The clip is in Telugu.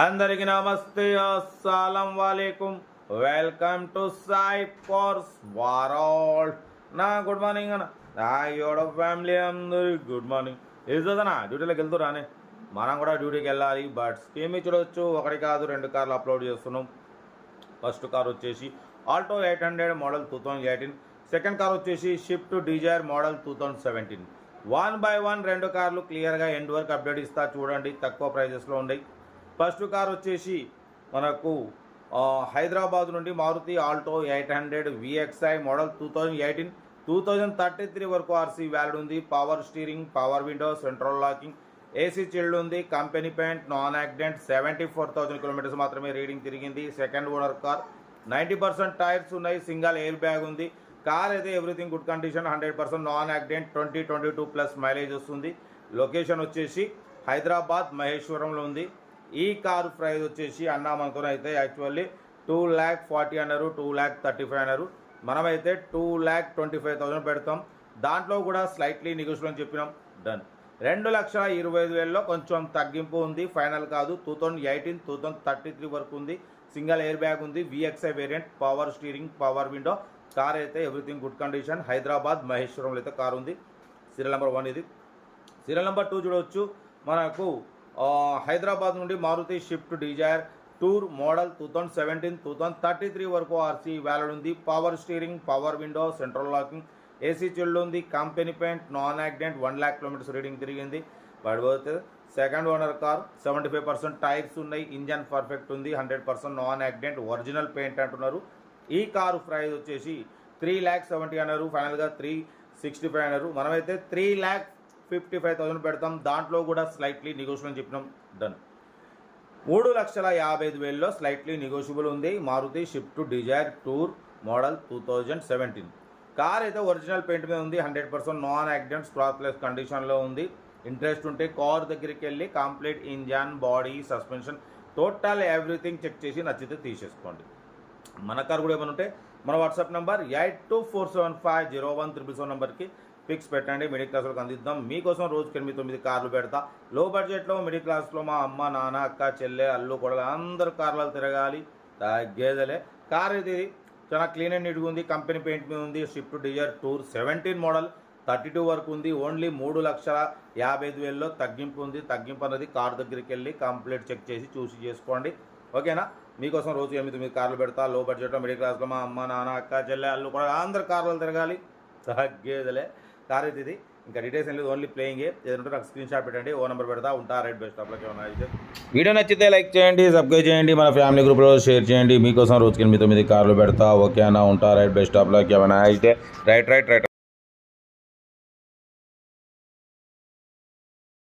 అందరికి నమస్తే, అస్సలం వాలేకుమ్. Welcome to Sai cars world. నా గుడ్ మార్నింగ్ అన్న. యోడ ఫ్యామిలీ అందరి గుడ్ మార్నింగ్. ఏదన్నా డ్యూటీలోకి వెళ్తురానే, మనం కూడా డ్యూటీకి వెళ్ళాలి. బట్ స్కీమ్ చూడవచ్చు, ఒకటి కాదు రెండు కార్లు అప్లోడ్ చేస్తున్నాం. ఫస్ట్ కార్ వచ్చేసి ఆల్టో 800 మోడల్ 2018. సెకండ్ కార్ వచ్చేసి షిఫ్ట్ డిజైర్ మోడల్ 2017. 1/1 రెండు కార్లు క్లియర్గా ఎండ్ వరకు అప్డేట్ ఇస్తా చూడండి, తక్కువ ప్రైజెస్లో ఉన్నాయి. ఫస్ట్ కార్ వచ్చేసి మనకు హైదరాబాద్ నుండి మారుతి ఆల్టో 800 VXI మోడల్ 2018. 2033 వరకు ఆర్సీ వ్యాలిడ్ ఉంది. Power steering, power window, central locking, AC chilled ఉంది. Company paint, non accident. 74,000 kilometres మాత్రమే రీడింగ్ తిరిగింది. Second owner car. 90% టైర్స్ ఉన్నాయి. సింగల్ ఎయిర్ బ్యాగ్ ఉంది. కార్ అయితే everything good condition, 100% non accident. 2022+ mileage వస్తుంది. లొకేషన్ వచ్చేసి హైదరాబాద్ మహేశ్వరంలో ఉంది. ఈ కారు ప్రైస్ వచ్చేసి అన్నా మనతో అయితే యాక్చువల్లీ 2,40,000 అన్నారు, 2,35,000 అన్నారు. మనమైతే 2,25,000 పెడతాం. దాంట్లో కూడా స్లైట్లీ నెగోషియబుల్ అని చెప్పినాం. డన్. 2,25,000లో కొంచెం తగ్గింపు ఉంది, ఫైనల్ కాదు. 2018, 2033 వరకు ఉంది. సింగల్ ఎయిర్ బ్యాగ్ ఉంది. VXI variant, power steering, power window. Car అయితే ఎవ్రీథింగ్ గుడ్ కండిషన్. హైదరాబాద్ మహేశ్వరంలో అయితే కారు ఉంది. సీరియల్ నెంబర్ 1 ఇది. సీరియల్ నెంబర్ 2 చూడవచ్చు. మనకు హైదరాబాద్ నుండి Maruti Swift Dzire tour model 2017. 2033 వరకు ఆర్సీ వ్యాలిడ్ ఉంది. Power steering, power window, central locking, AC chilled ఉంది. Company paint, non accident. 1 lakh kilometres reading తిరిగింది. But second owner car. 75% tyres ఉన్నాయి. ఇంజన్ పర్ఫెక్ట్ ఉంది. 100% నాన్ యాక్సిడెంట్. ఒరిజినల్ పెయింట్ అంటున్నారు. ఈ కారు ప్రైస్ వచ్చేసి 3,70,000 అన్నారు, ఫైనల్గా 365 అన్నారు. మనమైతే 3,55,000 పెడతాం. దాంట్లో కూడా స్లైట్లీ నెగోషియబుల్ అని చెప్పినాం. డన్. 3,55,000లో స్లైట్లీ నెగోషియబుల్ ఉంది. Maruti Swift Dzire tour model 2017. Car అయితే ఒరిజినల్ పెయింట్ మీద ఉంది. 100% నాన్ యాక్సిడెంట్, స్క్రాచ్లెస్ కండిషన్లో ఉంది. ఇంట్రెస్ట్ ఉంటే కార్ దగ్గరికి వెళ్ళి complete engine, body, suspension, total everything check చేసి నచ్చితే తీసేసుకోండి. మన కార్ కూడా ఏమైనా ఉంటే మన వాట్సాప్ నెంబర్ 8247501777 నెంబర్కి పిక్స్ పెట్టండి. మిడిల్ క్లాస్ వాళ్ళకి అందిద్దాం. మీకోసం రోజుకి 8-9 కార్లు పెడతా. లో బడ్జెట్లో మిడిల్ క్లాస్లో మా అమ్మ, నాన్న, అక్క, చెల్లె, అల్లు కూడా అందరు కార్లలో తిరగాలి. తగ్గేదలే. కార్ ఇది చాలా క్లీన్ అండ్ నీట్గా ఉంది. కంపెనీ పెయింట్ మీద ఉంది. షిఫ్ట్ డిజైర్ టూర్ 17 మోడల్ 32 వరకు ఉంది. ఓన్లీ 3,55,000లో తగ్గింపు ఉంది. తగ్గింపు అనేది కార్ దగ్గరికి వెళ్ళి కంప్లీట్ చెక్ చేసి చూసి చేసుకోండి. ఓకేనా? మీకోసం రోజు 8-9 కార్లు పెడతా. లో బడ్జెట్లో మిడిల్ క్లాస్లో మా అమ్మ, నాన్న, అక్క, చెల్లె, అల్లు కూడా అందరు కార్లలో తిరగాలి. తగ్గేదలే. కార్ అయితే ఇది. ఇంకా డీటెయిల్స్ ఏం లేదు, ఓన్లీ ప్లేయింగే. ఏదంటే నాకు స్క్రీన్ షాట్ పెట్టండి, ఓ నెంబర్ పెడతా ఉంటా. Right best of luck. అయితే వీడియో నచ్చితే లైక్ చేయండి, సబ్స్క్రైబ్ చేయండి, మన ఫ్యామిలీ గ్రూప్లో షేర్ చేయండి. మీకోసం రోజుకి 8-9 కార్లు పెడతా. ఓకే అన్న, ఉంటా. Right best of luck. అయితే రైట్.